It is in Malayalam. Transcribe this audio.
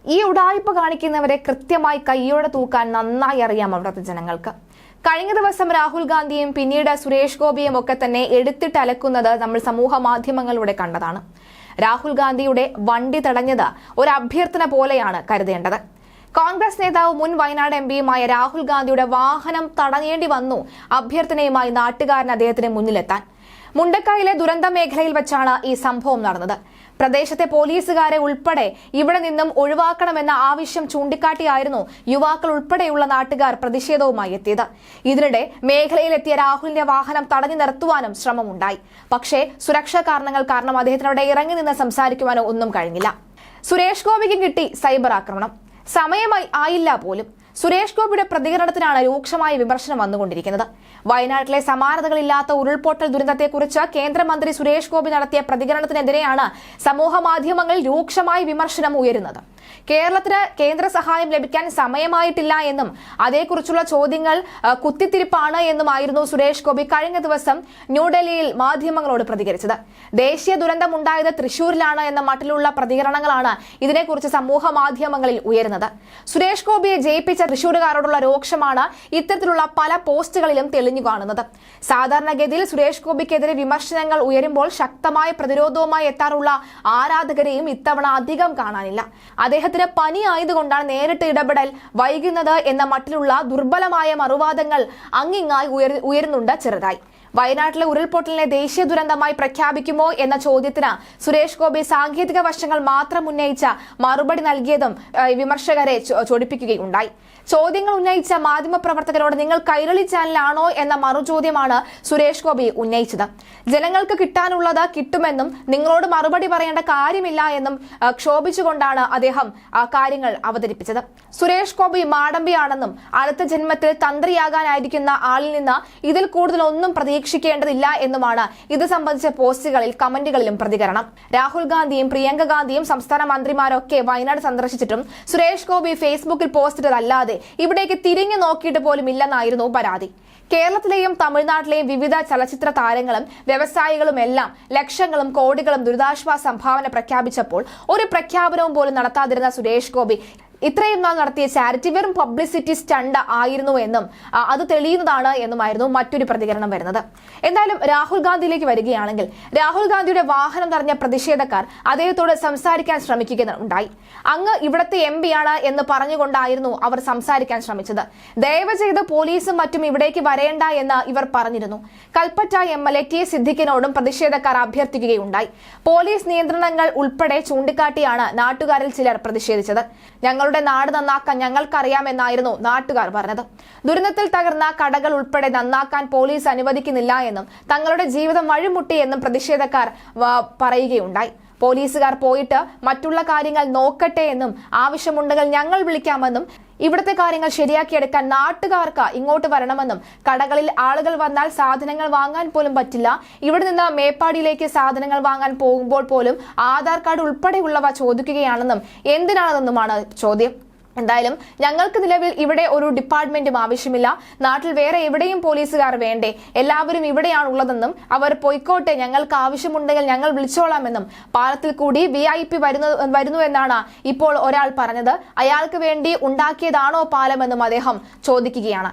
ഈ ഉടായ്പ കാണിക്കുന്നവരെ കൃത്യമായി കൈയോടെ തൂക്കാൻ നന്നായി അറിയാം അവിടുത്തെ ജനങ്ങൾക്ക്. കഴിഞ്ഞ ദിവസം രാഹുൽ ഗാന്ധിയും പിന്നീട് സുരേഷ് ഗോപിയും ഒക്കെ തന്നെ എടുത്തിട്ട് അലക്കുന്നത് നമ്മൾ സമൂഹ മാധ്യമങ്ങളിലൂടെ കണ്ടതാണ്. രാഹുൽ ഗാന്ധിയുടെ വണ്ടി തടഞ്ഞത് ഒരു അഭ്യർത്ഥന പോലെയാണ് കരുതേണ്ടത്. കോൺഗ്രസ് നേതാവ് മുൻ വയനാട് എംപിയുമായ രാഹുൽ ഗാന്ധിയുടെ വാഹനം തടഞ്ഞേണ്ടി വന്നു അഭ്യർത്ഥനയുമായി നാട്ടുകാരൻ അദ്ദേഹത്തിന് മുന്നിലെത്താൻ. മുണ്ടക്കയിലെ ദുരന്ത മേഖലയിൽ വെച്ചാണ് ഈ സംഭവം നടന്നത്. പ്രദേശത്തെ പോലീസുകാരെ ഉൾപ്പെടെ ഇവിടെ നിന്നും ഒഴിവാക്കണമെന്ന ആവശ്യം ചൂണ്ടിക്കാട്ടിയായിരുന്നു യുവാക്കൾ ഉൾപ്പെടെയുള്ള നാട്ടുകാർ പ്രതിഷേധവുമായി എത്തിയത്. ഇതിനിടെ മേഖലയിലെത്തിയ രാഹുലിന്റെ വാഹനം തടഞ്ഞു നിർത്തുവാനും ശ്രമമുണ്ടായി. പക്ഷേ സുരക്ഷാ കാരണങ്ങൾ കാരണം അദ്ദേഹത്തിനോട് ഇറങ്ങി നിന്ന് സംസാരിക്കുവാനോ ഒന്നും കഴിഞ്ഞില്ല. സുരേഷ് ഗോപിക്ക് കിട്ടി സൈബർ ആക്രമണം. സമയമായി ആയില്ല പോലും. സുരേഷ് ഗോപിയുടെ പ്രതികരണത്തിനാണ് രൂക്ഷമായ വിമർശനം വന്നുകൊണ്ടിരിക്കുന്നത്. വയനാട്ടിലെ സമാനതകളില്ലാത്ത ഉരുൾപൊട്ടൽ ദുരന്തത്തെക്കുറിച്ച് കേന്ദ്രമന്ത്രി സുരേഷ് ഗോപി നടത്തിയ പ്രതികരണത്തിനെതിരെയാണ് സമൂഹ മാധ്യമങ്ങളിൽ രൂക്ഷമായ വിമർശനം ഉയരുന്നത്. കേരളത്തിന് കേന്ദ്ര സഹായം ലഭിക്കാൻ സമയമായിട്ടില്ല എന്നും അതേക്കുറിച്ചുള്ള ചോദ്യങ്ങൾ കുത്തിത്തിരിപ്പാണ് എന്നുമായിരുന്നു സുരേഷ് ഗോപി കഴിഞ്ഞ ദിവസം ന്യൂഡൽഹിയിൽ മാധ്യമങ്ങളോട് പ്രതികരിച്ചത്. ദേശീയ ദുരന്തമുണ്ടായത് തൃശൂരിലാണ് എന്ന മട്ടിലുള്ള പ്രതികരണങ്ങളാണ് ഇതിനെക്കുറിച്ച് സമൂഹ മാധ്യമങ്ങളിൽ ഉയരുന്നത്. സുരേഷ് ഗോപിയെ ജയിപ്പിച്ച തൃശൂരുകാരോടുള്ള രോക്ഷമാണ് ഇത്തരത്തിലുള്ള പല പോസ്റ്റുകളിലും തെളിഞ്ഞു കാണുന്നത്. സാധാരണഗതിയിൽ സുരേഷ് ഗോപിക്കെതിരെ വിമർശനങ്ങൾ ഉയരുമ്പോൾ ശക്തമായ പ്രതിരോധവുമായി എത്താറുള്ള ആരാധകരെയും ഇത്തവണ അധികം കാണാനില്ല. അദ്ദേഹത്തിന് പനി ആയതുകൊണ്ടാണ് നേരിട്ട് ഇടപെടൽ വൈകുന്നത് എന്ന മട്ടിലുള്ള ദുർബലമായ മറുവാദങ്ങൾ അങ്ങിങ്ങായി ഉയരുന്നുണ്ട് ചെറുതായി. വയനാട്ടിലെ ഉരുൾപൊട്ടലിനെ ദേശീയ ദുരന്തമായി പ്രഖ്യാപിക്കുമോ എന്ന ചോദ്യത്തിന് സുരേഷ് ഗോപി സാങ്കേതിക വശങ്ങൾ മാത്രം ഉന്നയിച്ച മറുപടി നൽകിയതും വിമർശകരെ ചൊടിപ്പിക്കുകയുണ്ടായി. ചോദ്യങ്ങൾ ഉന്നയിച്ച മാധ്യമപ്രവർത്തകരോട് നിങ്ങൾ കൈരളി ചാനലാണോ എന്ന മറുചോദ്യമാണ് സുരേഷ് ഗോപി ഉന്നയിച്ചത്. ജനങ്ങൾക്ക് കിട്ടാനുള്ളത് കിട്ടുമെന്നും നിങ്ങളോട് മറുപടി പറയേണ്ട കാര്യമില്ല എന്നും ക്ഷോഭിച്ചുകൊണ്ടാണ് അദ്ദേഹം കാര്യങ്ങൾ അവതരിപ്പിച്ചത്. സുരേഷ് ഗോപി മാടമ്പിയാണെന്നും അടുത്ത ജന്മത്തിൽ തന്ത്രിയാകാനായിരിക്കുന്ന ആളിൽ നിന്ന് ഇതിൽ കൂടുതൽ ഒന്നും പ്രതീക്ഷിക്കേണ്ടതില്ല എന്നുമാണ് ഇത് സംബന്ധിച്ച പോസ്റ്റുകളിൽ കമന്റുകളിലും പ്രതികരണം. രാഹുൽ ഗാന്ധിയും പ്രിയങ്ക ഗാന്ധിയും സംസ്ഥാന മന്ത്രിമാരൊക്കെ വയനാട് സന്ദർശിച്ചിട്ടും സുരേഷ് ഗോപി ഫേസ്ബുക്കിൽ പോസ്റ്റ് ഇട്ടതല്ലാതെ ഇവിടേക്ക് തിരിഞ്ഞു നോക്കിയിട്ട് പോലും ഇല്ലെന്നായിരുന്നു പരാതി. കേരളത്തിലെയും തമിഴ്നാട്ടിലെയും വിവിധ ചലച്ചിത്ര താരങ്ങളും വ്യവസായികളും എല്ലാം ലക്ഷങ്ങളും കോടികളും ദുരിതാശ്വാസ സംഭാവന പ്രഖ്യാപിച്ചപ്പോൾ ഒരു പ്രഖ്യാപനവും പോലും നടത്താതിരുന്ന സുരേഷ് ഗോപി ഇത്രയും നാൾ നടത്തിയ ചാരിറ്റി വെറും പബ്ലിസിറ്റി സ്റ്റണ്ട് ആയിരുന്നു എന്നും അത് തെളിയുന്നതാണ് എന്നുമായിരുന്നു മറ്റൊരു പ്രതികരണം വരുന്നത്. എന്തായാലും രാഹുൽ ഗാന്ധിയിലേക്ക് വരികയാണെങ്കിൽ രാഹുൽ ഗാന്ധിയുടെ വാഹനം തടഞ്ഞ പ്രതിഷേധക്കാർ അദ്ദേഹത്തോട് സംസാരിക്കാൻ ശ്രമിക്കുകയുണ്ടായി. അങ്ങ് ഇവിടത്തെ എംപിയാണ് എന്ന് പറഞ്ഞുകൊണ്ടായിരുന്നു അവർ സംസാരിക്കാൻ ശ്രമിച്ചത്. ദയവ് ചെയ്ത് പോലീസും മറ്റും ഇവിടേക്ക് വരേണ്ട എന്ന് ഇവർ പറഞ്ഞിരുന്നു. കൽപ്പറ്റ MLA ടി സിദ്ദിഖിനോടും പ്രതിഷേധക്കാർ അഭ്യർത്ഥിക്കുകയുണ്ടായി. പോലീസ് നിയന്ത്രണങ്ങൾ ഉൾപ്പെടെ ചൂണ്ടിക്കാട്ടിയാണ് നാട്ടുകാരിൽ ചിലർ പ്രതിഷേധിച്ചത്. ഞങ്ങളുടെ നാട് നന്നാക്കാൻ ഞങ്ങൾക്കറിയാമെന്നായിരുന്നു നാട്ടുകാർ പറഞ്ഞത്. ദുരന്തത്തിൽ തകർന്ന കടകൾ ഉൾപ്പെടെ നന്നാക്കാൻ പോലീസ് അനുവദിക്കുന്നില്ല എന്നും തങ്ങളുടെ ജീവിതം വഴിമുട്ടി എന്നും പ്രതിഷേധക്കാർ പറയുകയുണ്ടായി. പോലീസുകാർ പോയിട്ട് മറ്റുള്ള കാര്യങ്ങൾ നോക്കട്ടെ എന്നും ആവശ്യമുണ്ടെങ്കിൽ ഞങ്ങൾ വിളിക്കാമെന്നും ഇവിടുത്തെ കാര്യങ്ങൾ ശരിയാക്കിയെടുക്കാൻ നാട്ടുകാർക്ക് ഇങ്ങോട്ട് വരണമെന്നും കടകളിൽ ആളുകൾ വന്നാൽ സാധനങ്ങൾ വാങ്ങാൻ പോലും പറ്റില്ല, ഇവിടെ നിന്ന് മേപ്പാടിയിലേക്ക് സാധനങ്ങൾ വാങ്ങാൻ പോകുമ്പോൾ പോലും ആധാർ കാർഡ് ഉൾപ്പെടെയുള്ളവ ചോദിക്കുകയാണെന്നും എന്തിനാണെന്നുമാണ് ചോദ്യം. എന്തായാലും ഞങ്ങൾക്ക് നിലവിൽ ഇവിടെ ഒരു ഡിപ്പാർട്ട്മെന്റും ആവശ്യമില്ല. നാട്ടിൽ വേറെ എവിടെയും പോലീസുകാർ വേണ്ടേ? എല്ലാവരും ഇവിടെയാണ് ഉള്ളതെന്നും അവർ പൊയ്ക്കോട്ടെ, ഞങ്ങൾക്ക് ആവശ്യമുണ്ടെങ്കിൽ ഞങ്ങൾ വിളിച്ചോളാമെന്നും പാലത്തിൽ കൂടി VIP വരുന്നു എന്നാണ് ഇപ്പോൾ ഒരാൾ പറഞ്ഞത്. അയാൾക്ക് വേണ്ടി ഉണ്ടാക്കിയതാണോ പാലമെന്നും അദ്ദേഹം ചോദിക്കുകയാണ്.